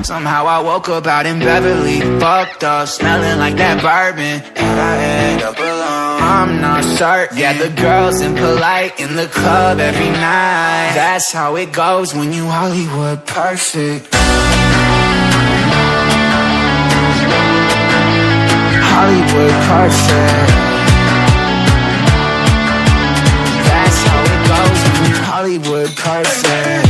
Somehow I woke up out in Beverly, fucked up, smelling like that bourbon. How'd I end up alone? I'm not certain. Yeah, the girls impolite in the club every night. That's how it goes when you Hollywood perfect. Hollywood perfect. That's how it goes when you Hollywood perfect.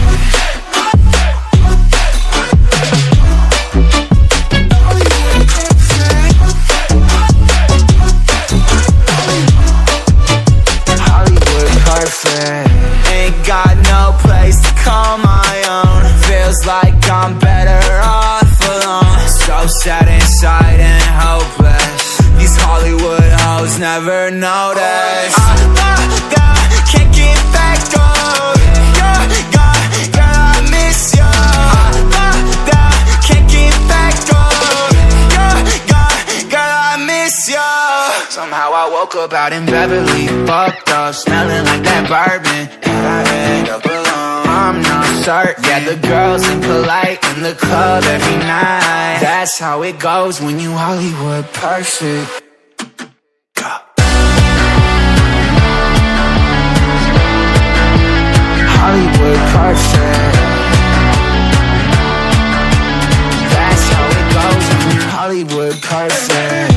Ain't got no place to call my own. Feels like I'm better off alone. So sad inside and hopeless. These Hollywood hoes never notice. Can't get back on. Girl, I miss you. Can't get back on. Girl, I miss you. Somehow I woke up out in Beverly, fucked up, smelling like that bourbon. How'd I end up alone? I'm not certain. Yeah, the girls impolite in the club every night. That's how it goes when you Hollywood perfect. Hollywood perfect. That's how it goes when you Hollywood perfect.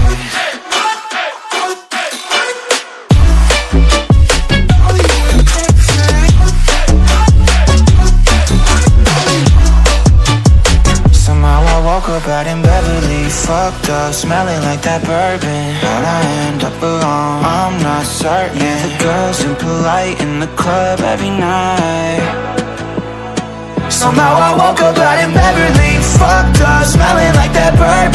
Woke up out in Beverly, fucked up, smelling like that bourbon. How'd I end up alone? I'm not certain. Yeah, the girls impolite in the club every night. Somehow I woke up out in Beverly, fucked up, smelling like that bourbon.